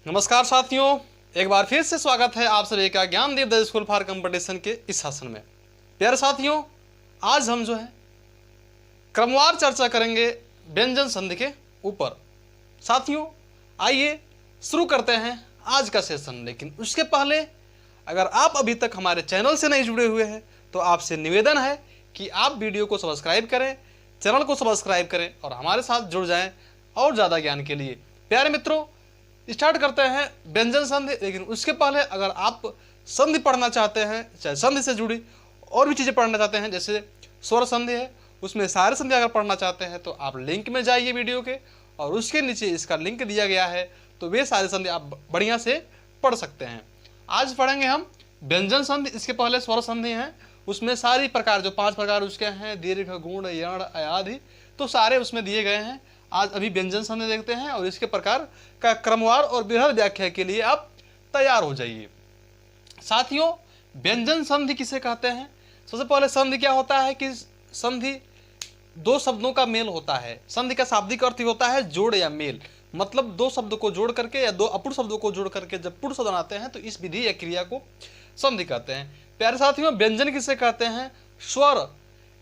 नमस्कार साथियों, एक बार फिर से स्वागत है आप सभी का Gyandeep the school for competition के इस सेशन में। प्यारे साथियों, आज हम जो है क्रमवार चर्चा करेंगे व्यंजन संधि के ऊपर। साथियों, आइए शुरू करते हैं आज का सेशन। लेकिन उसके पहले अगर आप अभी तक हमारे चैनल से नहीं जुड़े हुए हैं तो आपसे निवेदन है कि आप वीडियो को सब्सक्राइब करें, चैनल को सब्सक्राइब करें और हमारे साथ जुड़ जाएं और ज़्यादा ज्ञान के लिए। प्यारे मित्रों, स्टार्ट करते हैं व्यंजन संधि। लेकिन उसके पहले अगर आप संधि पढ़ना चाहते हैं, चाहे संधि से जुड़ी और भी चीज़ें पढ़ना चाहते हैं, जैसे स्वर संधि है, उसमें सारे संधि अगर पढ़ना चाहते हैं तो आप लिंक में जाइए वीडियो के, और उसके नीचे इसका लिंक दिया गया है, तो वे सारे संधि आप बढ़िया से पढ़ सकते हैं। आज पढ़ेंगे हम व्यंजन संधि। इसके पहले स्वर संधि हैं, उसमें सारी प्रकार जो 5 प्रकार उसके हैं, दीर्घ, गुण, यण, आदि, तो सारे उसमें दिए गए हैं। आज अभी व्यंजन संधि देखते हैं और इसके प्रकार का क्रमवार और बृहद व्याख्या के लिए आप तैयार हो जाइए। साथियों, व्यंजन संधि किसे कहते हैं? सबसे पहले संधि क्या होता है कि संधि दो शब्दों का मेल होता है। संधि का शाब्दिक अर्थ होता है जोड़ या मेल, मतलब दो शब्द को जोड़ करके या दो अपूर्ण शब्दों को जोड़ करके जब पूर्ण शब्द बनाते हैं तो इस विधि या क्रिया को संधि कहते हैं। प्यारे साथियों, व्यंजन किसे कहते हैं? स्वर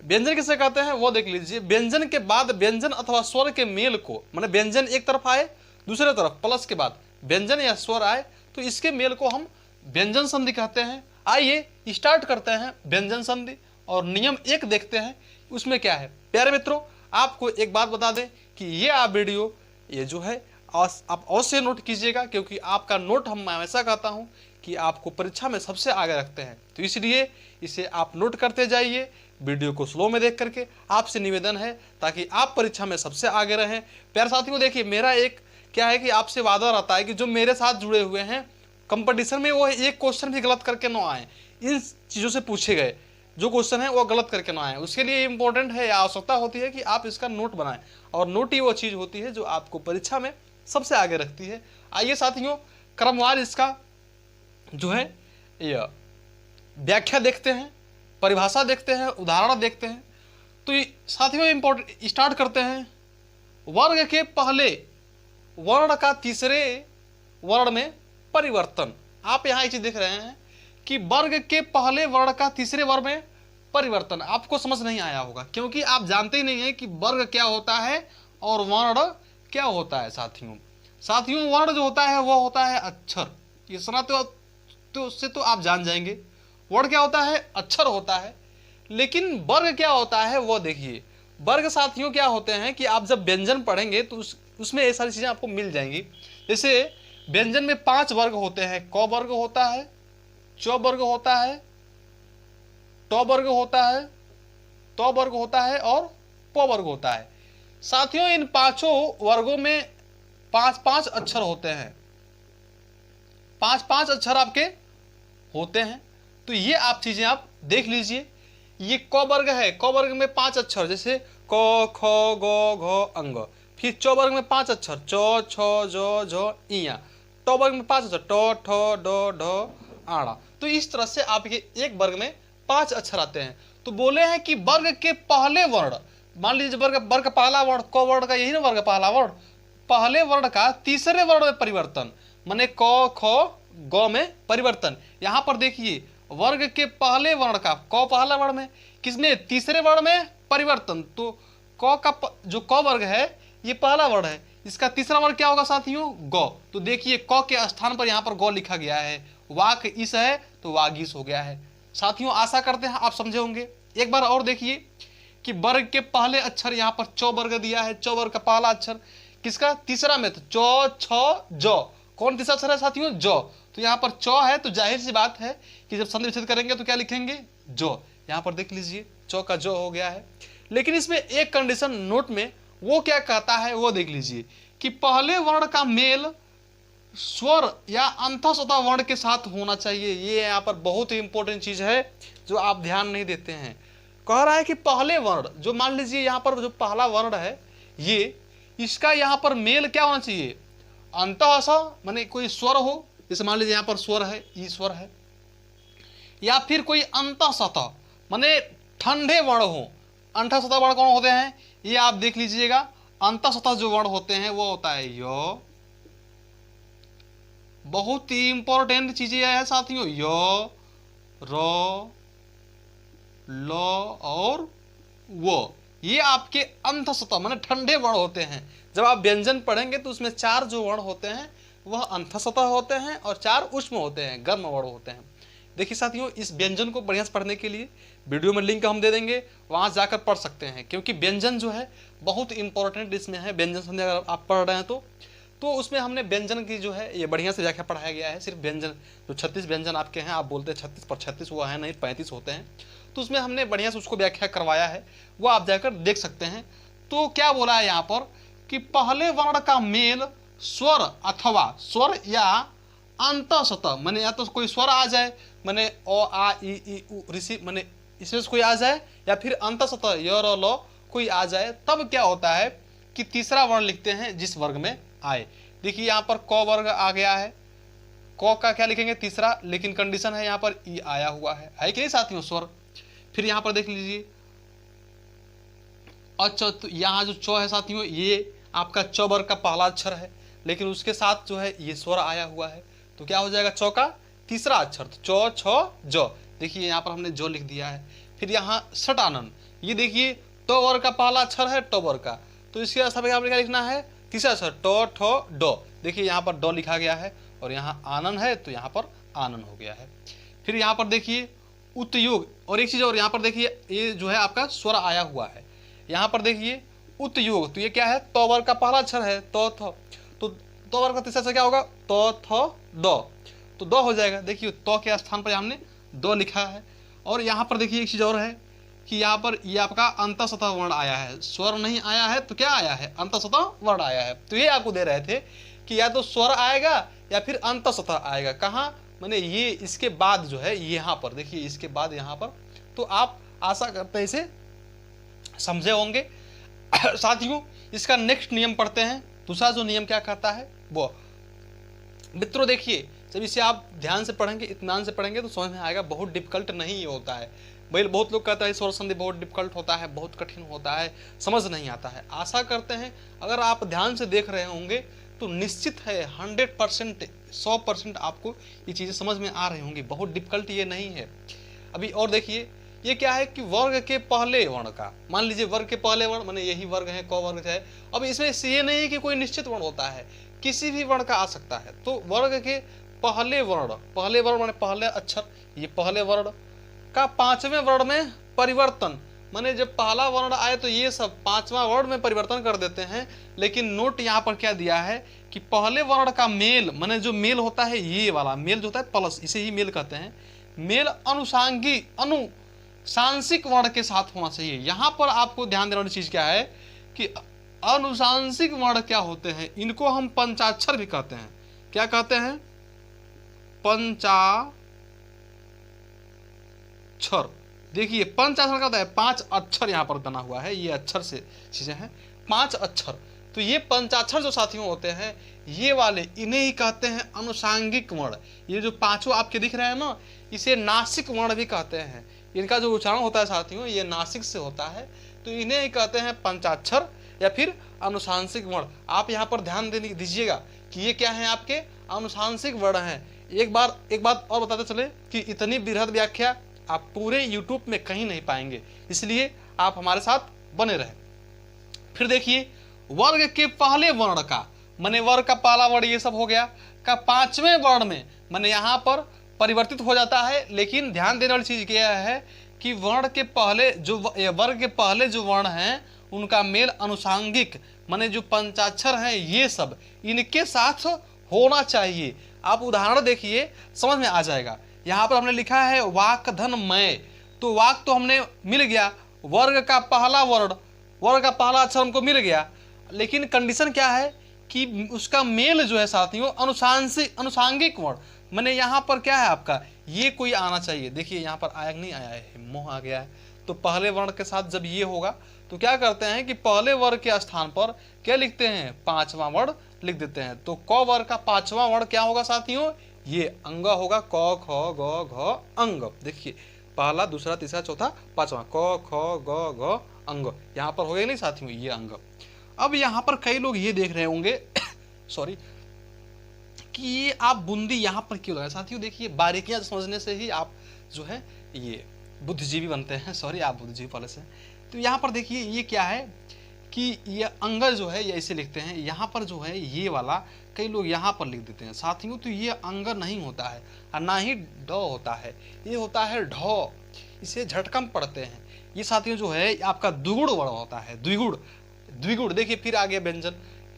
व्यंजन किसे कहते हैं वो देख लीजिए। व्यंजन के बाद व्यंजन अथवा स्वर के मेल को, माने व्यंजन एक तरफ आए, दूसरे तरफ प्लस के बाद व्यंजन या स्वर आए, तो इसके मेल को हम व्यंजन संधि कहते हैं। आइए स्टार्ट करते हैं व्यंजन संधि और नियम 1 देखते हैं उसमें क्या है। प्यारे मित्रों, आपको एक बात बता दें कि ये आप वीडियो ये जो है आप अवश्य नोट कीजिएगा, क्योंकि आपका नोट हम हमेशा कहता हूँ कि आपको परीक्षा में सबसे आगे रखते हैं, तो इसलिए इसे आप नोट करते जाइए वीडियो को स्लो में देख करके। आपसे निवेदन है ताकि आप परीक्षा में सबसे आगे रहें। प्यारे साथियों, देखिए मेरा एक क्या है कि आपसे वादा रहता है कि जो मेरे साथ जुड़े हुए हैं कंपटीशन में, वो एक क्वेश्चन भी गलत करके ना आए। इन चीज़ों से पूछे गए जो क्वेश्चन है वो गलत करके ना आए, उसके लिए इंपॉर्टेंट है या आवश्यकता होती है कि आप इसका नोट बनाएं, और नोट ही वो चीज़ होती है जो आपको परीक्षा में सबसे आगे रखती है। आइए साथियों, क्रमवार इसका जो है यह व्याख्या देखते हैं, परिभाषा देखते हैं, उदाहरण देखते हैं। तो साथियों इंपॉर्टेंट स्टार्ट करते हैं। वर्ग के पहले वर्ण का तीसरे वर्ण में परिवर्तन। आप यहाँ ये चीज देख रहे हैं कि वर्ग के पहले वर्ण का तीसरे वर्ण में परिवर्तन। आपको समझ नहीं आया होगा क्योंकि आप जानते ही नहीं है कि वर्ग क्या होता है और वर्ण क्या होता है। साथियों वर्ण जो होता है वो होता है अक्षर। इतना तो उससे तो आप जान जाएंगे। वर्ण क्या होता है? अक्षर होता है। लेकिन वर्ग क्या होता है वो देखिए। वर्ग साथियों क्या होते हैं कि आप जब व्यंजन पढ़ेंगे तो उसमें ये सारी चीजें आपको मिल जाएंगी। जैसे व्यंजन में 5 वर्ग होते हैं। क वर्ग होता है, च वर्ग होता है, ट वर्ग होता है, त वर्ग होता है और प वर्ग होता है। साथियों इन पांचों वर्गों में 5-5 अक्षर होते हैं। 5-5 अक्षर आपके होते हैं। तो ये आप चीजें आप देख लीजिए। ये क वर्ग है, क वर्ग में 5 अक्षर, जैसे क, ख, ग, घ, अंग। फिर च वर्ग में 5 अक्षर, च, छ, ज, झ, इया। ट वर्ग में 5 अक्षर, ट, ठ, ड, ढ, आड़ा। तो इस तरह से आपके एक वर्ग में 5 अक्षर आते हैं। तो बोले हैं कि वर्ग के पहले वर्ण, मान लीजिए वर्ग का पहला वर्ण क वर्ण का, यही ना वर्ग पहला वर्ण, पहले वर्ण का तीसरे वर्ण में परिवर्तन, माने क, ख, ग में परिवर्तन। यहां पर देखिए वर्ग के पहले वर्ण का, क पहला वर्ण में, किसमें? तीसरे वर्ण में परिवर्तन। तो क का जो क वर्ग है ये पहला वर्ण है, इसका तीसरा वर्ण क्या होगा साथियों? ग। तो देखिए क के स्थान पर यहाँ पर ग लिखा गया है। वाक इस है तो वागीस हो गया है। साथियों आशा करते हैं आप समझे होंगे। एक बार और देखिए कि वर्ग के पहले अक्षर यहाँ पर च वर्ग दिया है। च वर्ग का पहला अक्षर किसका? तीसरा में, तो च, छ, ज। कौन तीसरा अक्षर है साथियों? ज। तो यहाँ पर च है तो जाहिर सी बात है कि जब संधि विच्छेद करेंगे तो क्या लिखेंगे? ज। यहाँ पर देख लीजिए च का ज हो गया है। लेकिन इसमें एक कंडीशन नोट में, वो क्या कहता है वो देख लीजिए कि पहले वर्ण का मेल स्वर या अंतःसतह वर्ण के साथ होना चाहिए। ये यहाँ पर बहुत ही इंपॉर्टेंट चीज है जो आप ध्यान नहीं देते हैं। कह रहा है कि पहले वर्ण, जो मान लीजिए यहाँ पर जो पहला वर्ण है ये, इसका यहाँ पर मेल क्या होना चाहिए? अंतःसतह, माने कोई स्वर हो, जैसे मान लीजिए यहाँ पर स्वर है, ई स्वर है, या फिर कोई अंतःसतह माने ठंडे वर्ण हो। अंतःसतह वर्ण कौन होते हैं ये आप देख लीजिएगा। अंतःसतह जो वर्ण होते हैं वो होता है य, बहुत ही इंपॉर्टेंट चीजें है साथियों, य, र, ल और वो, ये आपके अंतःसतह माने ठंडे वर्ण होते हैं। जब आप व्यंजन पढ़ेंगे तो उसमें 4 जो वर्ण होते हैं वह अंतःसतह होते हैं और 4 उष्म होते हैं, गर्म वर्ण होते हैं। देखिए साथियों, इस व्यंजन को बढ़िया से पढ़ने के लिए वीडियो में लिंक हम दे देंगे, वहां जाकर पढ़ सकते हैं, क्योंकि व्यंजन जो है बहुत इंपॉर्टेंट इसमें है। व्यंजन संधि अगर आप पढ़ रहे हैं तो उसमें हमने व्यंजन की जो है ये बढ़िया से व्याख्या पढ़ाया गया है। सिर्फ व्यंजन जो 36 व्यंजन आपके हैं, आप बोलते हैं 36 पर 36 हुआ है, नहीं 35 होते हैं, तो उसमें हमने बढ़िया से उसको व्याख्या करवाया है, वो आप जाकर देख सकते हैं। तो क्या बोला है यहाँ पर कि पहले वर्ण का मेल स्वर अथवा स्वर या अंतःसतह, माने या तो कोई स्वर आ जाए, माने ओ आ ई उ ऋषि, माने इसमें से कोई आ जाए, या फिर अंतःसतः य र ल कोई आ जाए, तब क्या होता है कि तीसरा वर्ण लिखते हैं जिस वर्ग में आए। देखिए यहाँ पर क वर्ग आ गया है, क का क्या लिखेंगे तीसरा, लेकिन कंडीशन है यहाँ पर ई आया हुआ है कि नहीं साथियों, स्वर। फिर यहाँ पर देख लीजिए तो यहाँ जो च है साथियों, ये आपका च वर्ग का पहला अक्षर है, लेकिन उसके साथ जो है ये स्वर आया हुआ है, तो क्या हो जाएगा च का तीसरा अक्षर, तो च छ ज। देखिए यहाँ पर हमने जो लिख दिया है। फिर यहाँ सट आनन, ये देखिए ट वर्ग का पहला अक्षर है, ट वर्ग का, तो इसके स्थान पर क्या लिखना है तीसरा अक्षर ट ठ ड। देखिए यहाँ पर ड लिखा गया है और यहाँ आनन है, तो यहाँ पर आनन हो गया है। फिर यहाँ पर देखिए उत्योग, और एक चीज और यहाँ पर देखिए ये जो है आपका स्वर आया हुआ है। यहाँ पर देखिए उत्योग, तो ये क्या है त वर्ग का पहला अक्षर है त थ, तो त वर्ग का तीसरा अक्षर क्या होगा त थ द, तो द हो जाएगा। देखिए त के स्थान पर हमने द लिखा है। और यहाँ पर देखिए एक चीज और है कि यहाँ पर ये आपका अंतःसतह वर्ण आया है, स्वर नहीं आया है, तो क्या आया है अंतःसतह वर्ण आया है। तो ये आपको दे रहे थे कि या तो स्वर आएगा या फिर अंतःसतह आएगा, कहाँ मैंने ये इसके बाद जो है यहाँ पर देखिए, इसके बाद यहाँ पर, तो आप आशा करते हैं इसे समझे होंगे। साथियों इसका नेक्स्ट नियम पढ़ते हैं। दूसरा जो नियम क्या कहता है वो, मित्रों देखिए जब इसे आप ध्यान से पढ़ेंगे, इत्मीनान से पढ़ेंगे तो समझ में आएगा, बहुत डिफिकल्ट नहीं होता है। भाई बहुत लोग कहता है स्वर संधि बहुत डिफिकल्ट होता है, बहुत कठिन होता है, समझ नहीं आता है। आशा करते हैं अगर आप ध्यान से देख रहे होंगे तो निश्चित है 100% 100% आपको ये चीज़ें समझ में आ रही होंगी, बहुत डिफिकल्ट ये नहीं है। अभी और देखिए ये क्या है कि वर्ग के पहले वर्ण का, मान लीजिए वर्ग के पहले वर्ण माने यही वर्ग है, क वर्ग है। अब इसमें ये नहीं है कि कोई निश्चित वर्ण होता है, किसी भी वर्ण का आ सकता है। तो वर्ग के पहले वर्ण माने पहले अक्षर, ये पहले वर्ण का पांचवें वर्ण में परिवर्तन, माने जब पहला वर्ण आए तो ये सब पांचवा वर्ण में परिवर्तन कर देते हैं। लेकिन नोट यहाँ पर क्या दिया है कि पहले वर्ण का मेल, माने जो मेल होता है ये वाला मेल जो होता है प्लस, इसे ही मेल कहते हैं। मेल अनुसांशिक वर्ण के साथ होना चाहिए। यहाँ पर आपको ध्यान देने वाली चीज क्या है कि अनुसांशिक वर्ण क्या होते हैं, इनको हम पंचाक्षर भी कहते हैं। क्या कहते हैं पंचाक्षर। देखिए पंचाक्षर का होता है 5 अक्षर, यहाँ पर बना हुआ है, ये अक्षर से चीजें हैं 5 अक्षर। तो ये पंचाक्षर जो साथियों होते हैं ये वाले, इन्हें ही कहते हैं अनुसांगिक वर्ण। ये जो पांचों आपके दिख रहे हैं ना, इसे नासिक वर्ण भी कहते हैं। इनका जो उच्चारण होता है साथियों ये नासिक से होता है, तो इन्हें ही कहते हैं पंचाक्षर या फिर अनुसांशिक वर्ण। आप यहाँ पर ध्यान दीजिएगा कि ये क्या है आपके अनुसांशिक वर्ण हैं। एक बात और बताते चले कि इतनी बृहद व्याख्या आप पूरे YouTube में कहीं नहीं पाएंगे, इसलिए आप हमारे साथ बने रहे। फिर देखिए वर्ग के पहले वर्ण का, माने वर्ग का पहला वर्ण ये सब हो गया, का पांचवें वर्ण में माने यहाँ पर परिवर्तित हो जाता है। लेकिन ध्यान देने वाली चीज क्या है कि वर्ण के पहले जो वर्ग के पहले जो वर्ण हैं उनका मेल अनुसांगिक, माने जो पंचाक्षर हैं ये सब इनके साथ होना चाहिए। आप उदाहरण देखिए समझ में आ जाएगा। यहाँ पर हमने लिखा है वाक धन मय, तो वाक तो हमने मिल गया, वर्ग का पहला वर्ण, वर्ग का पहला अक्षर हमको मिल गया, लेकिन कंडीशन क्या है कि उसका मेल जो है साथियों अनुसांगिक वर्ण, माने यहाँ पर क्या है आपका ये कोई आना चाहिए। देखिए यहाँ पर आया नहीं आया है, मोह आ गया है। तो पहले वर्ण के साथ जब ये होगा तो क्या करते हैं कि पहले वर्ग के स्थान पर क्या लिखते हैं पांचवा वर्ण लिख देते हैं। तो क वर्ग का पांचवा वर्ण क्या होगा साथियों, ये अंग होगा, क ख ग घ अंग। देखिए पहला दूसरा तीसरा चौथा पांचवा क ख ग घ अंग, यहाँ पर हो गया नहीं साथियों ये अंग। अब यहाँ पर कई लोग ये देख रहे होंगे सॉरी कि ये आप बूंदी यहाँ पर क्यों लगाए। साथियों देखिए, बारीकियां समझने से ही आप जो है ये बुद्धिजीवी बनते हैं। सॉरी, आप बुद्धिजीवी पहले से। तो यहाँ पर देखिए ये क्या है कि ये अंगर जो है ये ऐसे लिखते हैं, यहाँ पर जो है ये वाला कई लोग यहाँ पर लिख देते हैं। साथियों तो ये अंगर नहीं होता है और ना ही ड होता है, ये होता है ढ। इसे झटकम पढ़ते हैं। ये साथियों जो है आपका द्विगुण वर्ण होता है, द्विगुण। द्विगुण देखिए फिर आगे व्यंजन,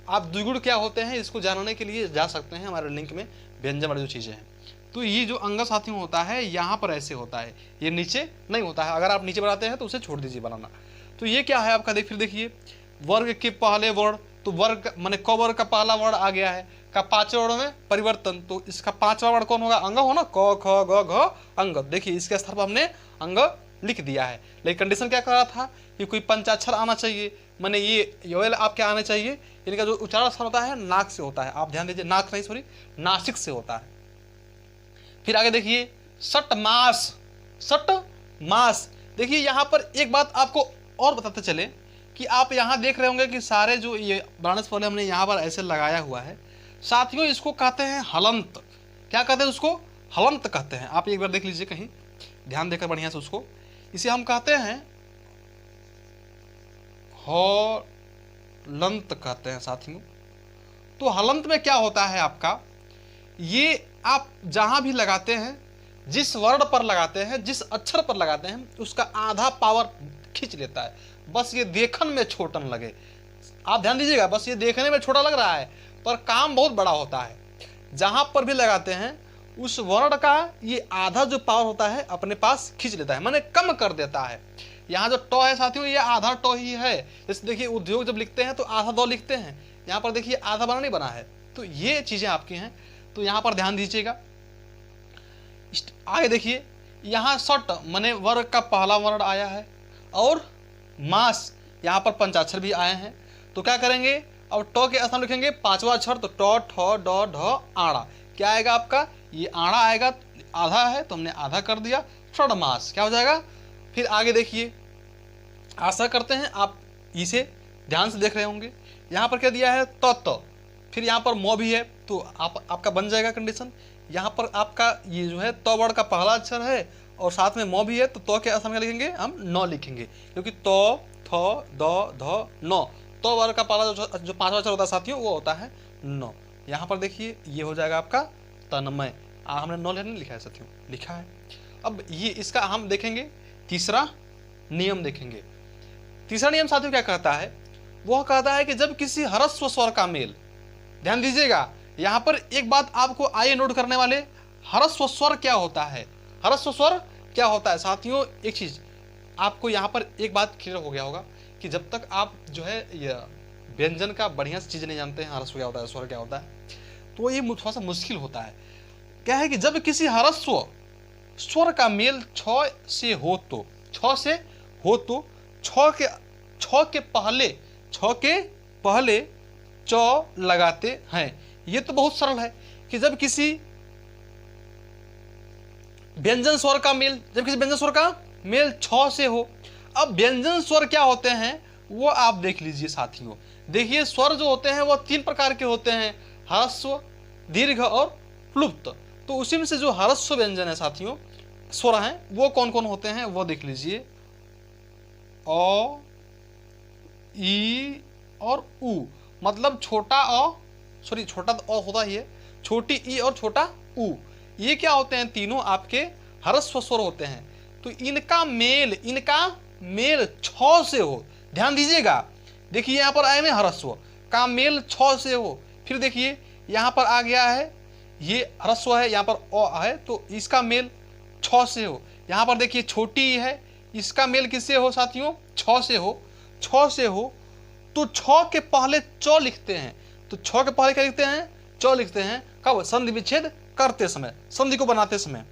आप द्विगुण क्या होते हैं इसको जानने के लिए जा सकते हैं हमारे लिंक में, व्यंजन वाली जो चीज़ें हैं। तो ये जो अंग साथियों होता है यहाँ पर ऐसे होता है, ये नीचे नहीं होता है। अगर आप नीचे बनाते हैं तो उसे छोड़ दीजिए बनाना। तो ये क्या है आपका, फिर देखिए वर्ग के पहले वर्ण, तो वर्ग माने क वर्ग का पहला वर्ण आ गया है, का पांचवें वर्ण में परिवर्तन, तो इसका पांचवा वर्ण कौन होगा, अंग हो ना, क ख ग घ अंग। देखिए इसके स्थान पर हमने अंग लिख दिया है, लेकिन कंडीशन क्या कर रहा था कि कोई पंचाक्षर आना चाहिए, माने ये योयल आपके आने चाहिए। इनका जो उच्चारण स्थान होता है नाक से होता है, आप ध्यान दीजिए, नाक नहीं सॉरी नासिक से होता है। फिर आगे देखिए सट मास, सट मास। देखिए यहाँ पर एक बात आपको और बताते चले कि आप यहाँ देख रहे होंगे कि सारे जो ये बनाने से पहले हमने यहाँ पर ऐसे लगाया हुआ है। साथियों इसको कहते हैं हलंत। क्या कहते हैं उसको, हलंत कहते हैं। आप एक बार देख लीजिए कहीं ध्यान देकर बढ़िया से उसको, इसे हम कहते हैं हलंत कहते हैं साथियों। तो हलंत में क्या होता है आपका, ये आप जहां भी लगाते हैं, जिस वर्ण पर लगाते हैं, जिस अक्षर पर लगाते हैं, उसका आधा पावर खींच लेता है। बस ये देखन में छोटा न लगे, आप ध्यान दीजिएगा, बस ये देखने में छोटा लग रहा है पर काम बहुत बड़ा होता है। जहां पर भी लगाते हैं उस वर्ण का ये आधा जो पावर होता है अपने पास खींच लेता है, माने कम कर देता है। यहाँ जो ट है साथियों ये आधा ट ही है। जैसे देखिए उद्योग जब लिखते हैं तो आधा द लिखते हैं, यहाँ पर देखिए आधा बना नहीं बना है। तो ये चीजें आपकी हैं, तो यहाँ पर ध्यान दीजिएगा। आगे देखिए यहाँ सट माने वर्ग का पहला वर्ण आया है, और मास यहाँ पर पंचाक्षर भी आए हैं। तो क्या करेंगे, अब ट के स्थान लिखेंगे पांचवा अक्षर, तो ट ठ ड ढ आड़ा। क्या आएगा आपका, ये आड़ा आएगा, आधा है तो हमने आधा कर दिया, षड मास क्या हो जाएगा। फिर आगे देखिए, आशा करते हैं आप इसे ध्यान से देख रहे होंगे। यहाँ पर क्या दिया है, त, फिर यहाँ पर म भी है, तो आपका बन जाएगा कंडीशन। यहाँ पर आपका ये जो है त वर्ण का पहला अक्षर है और साथ में म भी है, तो के स्थान में लिखेंगे हम न लिखेंगे, क्योंकि त थ द ध न, तो वर्ग का पहला जो पांचवा अक्षर होता है साथियों वो होता है न। यहाँ पर देखिए ये हो जाएगा आपका तन्मय। हमने न नहीं लिखा है साथियों, लिखा है। अब ये इसका हम देखेंगे तीसरा नियम देखेंगे। तीसरा नियम साथियों क्या कहता है, वह कहता है कि जब किसी ह्रस्व स्वर का मेल, ध्यान दीजिएगा यहाँ पर एक बात आपको आइए नोट करने वाले, ह्रस्व स्वर क्या होता है, ह्रस्व स्वर क्या होता है साथियों। एक चीज आपको यहाँ पर एक बात क्लियर हो गया होगा कि जब तक आप जो है ये व्यंजन का बढ़िया से चीज नहीं जानते हैं, ह्रस्व क्या होता है, स्वर क्या होता है, तो ये थोड़ा सा मुश्किल होता है। क्या है कि जब किसी ह्रस्व स्वर का मेल छ से हो तो, छ से हो तो छ के पहले च लगाते हैं। ये तो बहुत सरल है कि जब किसी व्यंजन स्वर का मेल, जब किसी व्यंजन स्वर का मेल छ से हो। अब व्यंजन स्वर क्या होते हैं वो आप देख लीजिए साथियों। देखिए स्वर जो होते हैं वो तीन प्रकार के होते हैं, ह्रस्व, दीर्घ और प्लुप्त। तो उसी में से जो ह्रस्व व्यंजन है साथियों, स्वर हैं, वो कौन कौन होते हैं वो देख लीजिए। अ, ई और उ, मतलब छोटा अ, सॉरी छोटा अ होता ही है, छोटी ई और छोटा उ, ये क्या होते हैं, तीनों आपके ह्रस्व स्वर होते हैं। तो इनका मेल छ से हो, ध्यान दीजिएगा। देखिए यहाँ पर आए में ह्रस्व का मेल छ से हो। फिर देखिए यहाँ पर आ गया है, ये ह्रस्व है, यहाँ पर अ है तो इसका मेल छ से हो। यहाँ पर देखिए छोटी ई है, इसका मेल किससे हो साथियों, छ से हो। छ से हो तो छ के पहले च लिखते हैं। तो छ के पहले क्या लिखते हैं, च लिखते हैं। कब, संधि विच्छेद करते समय, संधि को बनाते समय।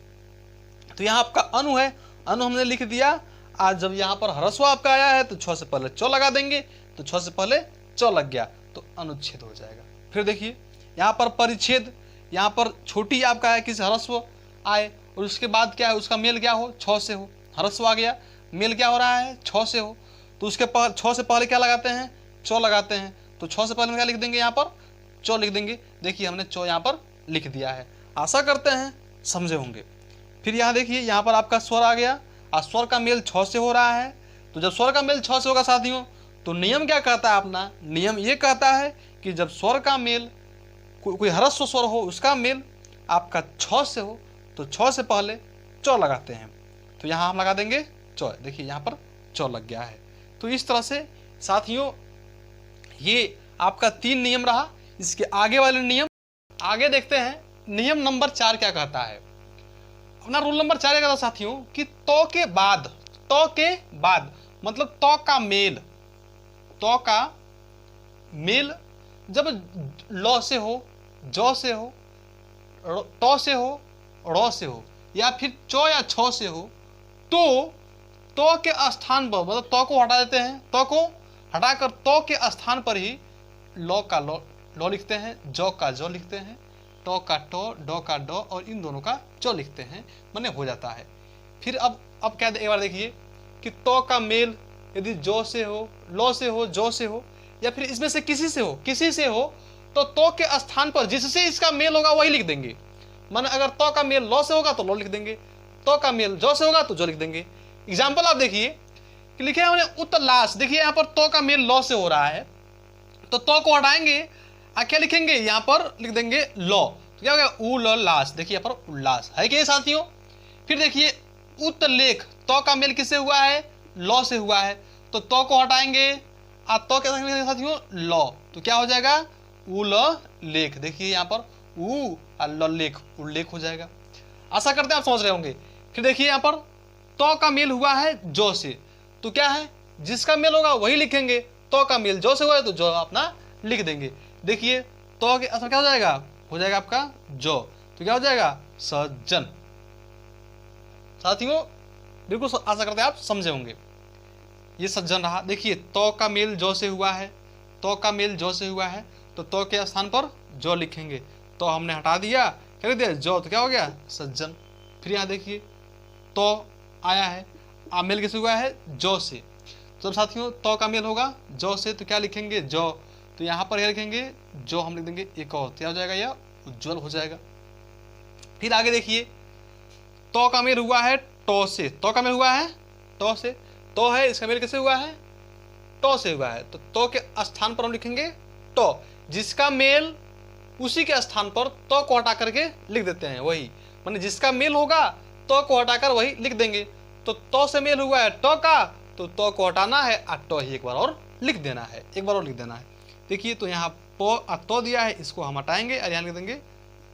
तो यहाँ आपका अनु है, अनु हमने लिख दिया। आज जब यहाँ पर ह्रस्व आपका आया है तो छ से पहले च लगा देंगे, तो छ से पहले च लग गया तो अनुच्छेद हो जाएगा। फिर देखिए यहाँ पर परिच्छेद, यहाँ पर छोटी आपका है, किसी ह्रस्व आए और उसके बाद क्या है, उसका मेल क्या हो, छ से हो। ह्रस्व आ गया, मेल क्या हो रहा है, छ से हो। तो उसके छ से पहले क्या लगाते हैं, च लगाते हैं। तो छ से पहले क्या लिख देंगे, यहाँ पर च लिख देंगे। देखिए हमने च यहाँ पर लिख दिया है। आशा करते हैं समझे होंगे। फिर यहाँ देखिए, यहाँ पर आपका स्वर आ गया और स्वर का मेल छ से हो रहा है। तो जब स्वर का मेल छ से होगा साथियों, तो नियम क्या कहता है अपना, नियम ये कहता है कि जब स्वर का मेल कोई ह्रस्व स्वर हो, उसका मेल आपका छ से हो, तो छ से पहले चौ लगाते हैं। तो यहाँ हम लगा देंगे चौ। देखिए यहाँ पर चौ लग गया है। तो इस तरह से साथियों ये आपका 3 नियम रहा। इसके आगे वाले नियम आगे देखते हैं। नियम नंबर 4 क्या कहता है। अपना रूल नंबर 4 क्या कहता है साथियों कि तो के बाद मतलब तो का मेल जब लौ से हो, जौ से हो, टौ से हो, ड़ से हो, या फिर चौ या छ से हो, तो के स्थान पर मतलब तो को हटा देते हैं। तो को हटाकर तो के स्थान पर ही लौ का लौ लिखते हैं, जौ का जौ लिखते हैं, टो का टो, डो का डो और इन दोनों का चो लिखते हैं, माने हो जाता है। फिर अब क्या एक बार देखिए कि तो का मेल यदि जो से हो, लो से हो, जो से हो, या फिर इसमें से किसी से हो तो के स्थान पर जिससे इसका मेल होगा वही लिख देंगे। माने अगर तो का मेल लो से होगा तो लो लिख देंगे, तो का मेल जो से होगा तो जो लिख देंगे। एग्जाम्पल आप देखिए कि लिखे हमने उत्तरलाश। देखिए यहाँ पर तो का मेल लो से हो रहा है, तो को हटाएंगे, क्या लिखेंगे यहाँ पर लिख देंगे लो। तो क्या हो गया उल्लास। देखिए यहाँ पर उल्लास है कि साथियों। फिर देखिए उत्तरलेख, तो का मेल किससे हुआ है, लो से हुआ है, तो को हटाएंगे, तो कैसे लिखेंगे साथियों लो। तो क्या हो जाएगा उल्लेख। देखिए यहाँ पर लेख, उल्लेख हो जाएगा। आशा करते हैं आप समझ रहे होंगे। फिर देखिए यहाँ पर तो का मेल हुआ है जो से, तो क्या है जिसका मेल होगा वही लिखेंगे। तो का मेल जो से हुआ है तो जो अपना लिख देंगे। देखिए तो के असर क्या हो जाएगा आपका जो, तो क्या हो जाएगा सज्जन। साथियों बिल्कुल आशा करते हैं आप समझे होंगे। ये सज्जन रहा। देखिए तो का मेल जो से हुआ है, तो का मेल जो से हुआ है, तो के स्थान पर जो लिखेंगे। तो हमने हटा दिया, क्या लिख दिया जो, तो क्या हो गया सज्जन। फिर यहाँ देखिए तो आया है, मेल किससे हुआ है जो से। तो साथियों तो का मेल होगा जो से, तो क्या लिखेंगे जो। तो यहाँ पर यह लिखेंगे जो, हम लिख देंगे एक और, क्या हो जाएगा यह उज्ज्वल हो जाएगा। फिर आगे देखिए तो का मेल हुआ है टो से, तो का मेल हुआ है टो से, तो है इसका मेल किससे हुआ है टो से हुआ है, तो के स्थान पर हम लिखेंगे टो। जिसका मेल उसी के स्थान पर तो को हटा करके लिख देते हैं वही, माने जिसका मेल होगा तो को हटाकर वही लिख देंगे। तो से मेल हुआ है टो का, तो को हटाना है और टो ही एक बार और लिख देना है, एक बार और लिख देना है। देखिए तो यहाँ तो दिया है, इसको हम हटाएंगे और यहाँ लिख देंगे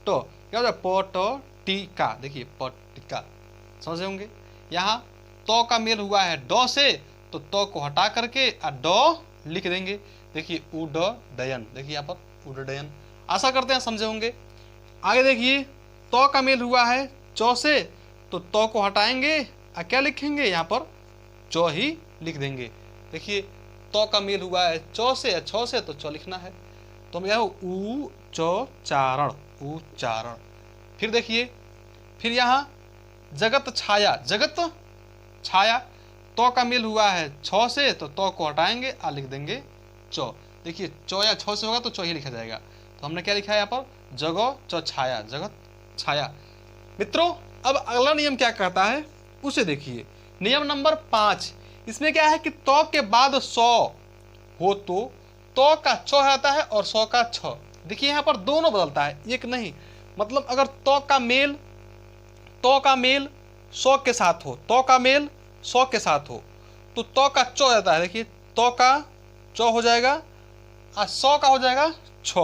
टो। क्या हो जाएगा पोटो टीका। देखिए पोटिका, समझे होंगे। यहाँ तो का मेल हुआ है डो से, तो को हटा करके डो लिख देंगे। देखिए उडयन। देखिए यहाँ पर उडयन। आशा करते हैं समझे होंगे। आगे देखिए तो का मेल हुआ है चौ से, तो को हटाएंगे और क्या लिखेंगे यहाँ पर चौ ही लिख देंगे। देखिए तो का मेल हुआ है चौ से या छौ से, तो चौ लिखना है। तो हम यहाँ उच्चारण, उच्चारण। फिर देखिए फिर यहाँ जगत छाया, जगत छाया, तो का मेल हुआ है छ से, तो को हटाएंगे और लिख देंगे चौ। देखिए चौ या छ से होगा तो चौ ही लिखा जाएगा। तो हमने क्या लिखा है यहाँ पर जगो चौ छाया, जगत छाया। मित्रों अब अगला नियम क्या कहता है उसे देखिए। नियम नंबर 5, इसमें क्या है कि तो के बाद सौ हो तो का चौ आता है और सौ का छ। देखिए यहाँ पर दोनों बदलता है, एक नहीं। मतलब अगर तो का मेल सौ के साथ हो, तो का मेल सौ के साथ हो, तो का चौ आता है। देखिए तो का चौ हो जाएगा और सौ का हो जाएगा छ,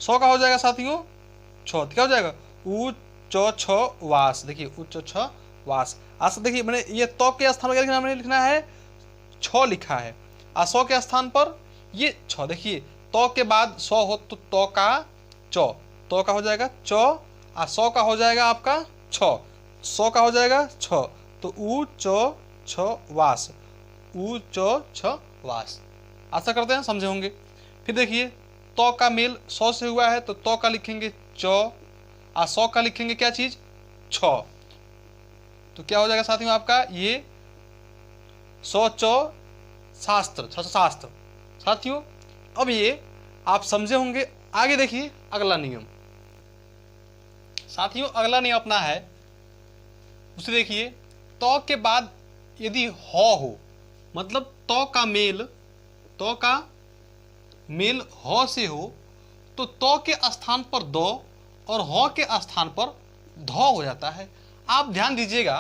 सौ का हो जाएगा साथियों छ। क्या हो जाएगा चौ छ वास। देखिए उच्च छ वास। आज देखिए मैंने ये तो के स्थान पर लिखना, मैंने लिखना है छ लिखा है, और सौ के स्थान पर ये छ। देखिए तो के बाद सौ हो तो का चौ, तो का हो जाएगा चौ और सौ का हो जाएगा आपका छ, सौ का हो जाएगा छ। तो उ चौ छ वास, उ चौ छ वास। आशा करते हैं समझे होंगे। फिर देखिए तो का मेल सौ से हुआ है, तो का लिखेंगे चौ और सौ का लिखेंगे क्या चीज छ। तो क्या हो जाएगा साथियों आपका ये सौ चौ शास्त्र, शास्त्र। साथियों अब ये आप समझे होंगे। आगे देखिए अगला नियम। साथियों अगला नियम अपना है, उसे देखिए, तो के बाद यदि हो, मतलब तो का मेल हो से हो तो के स्थान पर दो और हो के स्थान पर धो हो जाता है। आप ध्यान दीजिएगा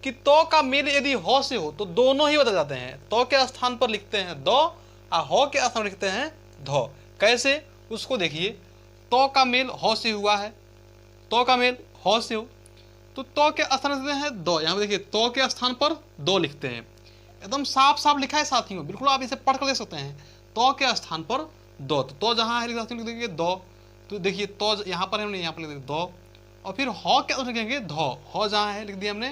कि तो का मेल यदि हो से हो तो दोनों ही बदल जाते हैं। तो के स्थान पर लिखते हैं दो और हो के स्थान पर लिखते हैं धो। कैसे, उसको देखिए। तो का मेल हो से हुआ है, तो का मेल हो से हो तो के स्थान पर लिखते हैं दो। यहाँ पे देखिए तो के स्थान पर दो लिखते हैं, एकदम साफ साफ लिखा है साथियों, बिल्कुल आप इसे पढ़ कर देख सकते हैं। तो के स्थान पर दो, तो जहां है लिख देंगे दो, तो देखिए तो यहाँ पर हमने यहाँ पर लिख दो, और फिर हो क्या लिखेंगे धो, हो जहां है लिख दिया हमने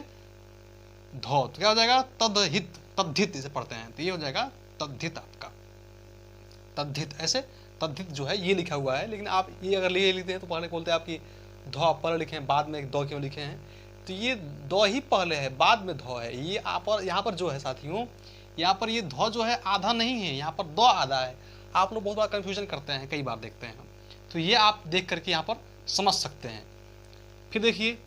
धो, तो क्या हो जाएगा तदहित, तद्धित इसे पढ़ते हैं, तो ये हो जाएगा तद्धित आपका, तद्धित। ऐसे तद्धित जो है ये लिखा हुआ है, लेकिन आप ये अगर लिखते हैं तो पहले बोलते हैं आपकी धो आप पहले लिखे हैं, बाद में दो क्यों लिखे हैं, तो ये दो ही पहले है, बाद में धो है। ये यहाँ पर जो है साथियों, यहाँ पर ये धो जो है आधा नहीं है, यहाँ पर दो आधा है। आप लोग बहुत बार कंफ्यूजन करते हैं, कई बार देखते हैं हम, तो ये आप देख करके यहाँ पर समझ सकते हैं। फिर देखिए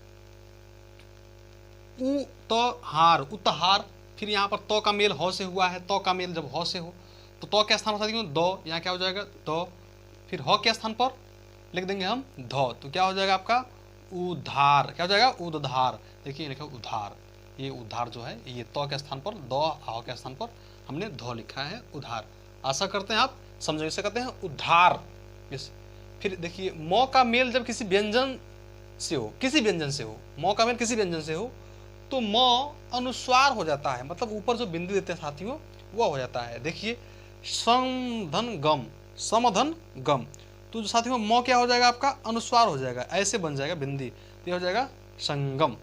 उतहार, फिर यहाँ पर तो का मेल हो से हुआ है, तो का मेल जब हो से हो तो के स्थान पर साथियों दो, यहाँ क्या हो जाएगा दो, फिर हो के स्थान पर लिख देंगे हम धो, तो क्या हो जाएगा आपका उधार, क्या हो जाएगा उद्धार। देखिए लिखा उधार, ये उधार जो है ये तो के स्थान पर दो, हो के स्थान पर हमने धो लिखा है उधार। आशा करते हैं आप समझो, इसे कहते हैं उधार। इस फिर देखिए मौ का मेल जब किसी व्यंजन से हो, किसी व्यंजन से हो, मौ का मेल किसी व्यंजन से हो तो मौ अनुस्वार हो जाता है, मतलब ऊपर जो बिंदु देते हैं साथियों वो हो जाता है। देखिए समधन गम, समधन गम, तो साथियों मौ क्या हो जाएगा आपका अनुस्वार हो जाएगा, ऐसे बन जाएगा बिंदी, ये हो जाएगा संगम।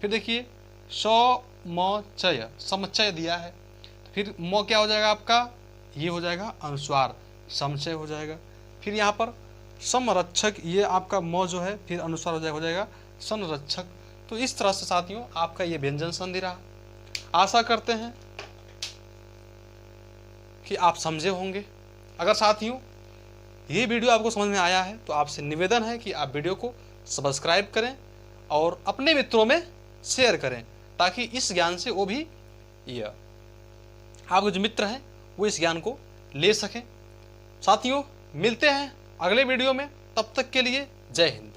फिर देखिए समचय, समचय दिया है, फिर मौ क्या हो जाएगा आपका ये हो जाएगा अनुस्वार, समचय हो जाएगा। फिर यहाँ पर समरक्षक, ये आपका मौ जो है फिर अनुस्वार हो जाएगा संरक्षक। तो इस तरह से साथियों आपका ये व्यंजन संधि रहा। आशा करते हैं कि आप समझे होंगे। अगर साथियों ये वीडियो आपको समझ में आया है तो आपसे निवेदन है कि आप वीडियो को सब्सक्राइब करें और अपने मित्रों में शेयर करें, ताकि इस ज्ञान से वो भी आपके जो मित्र हैं वो इस ज्ञान को ले सकें। साथियों मिलते हैं अगले वीडियो में, तब तक के लिए जय हिंद।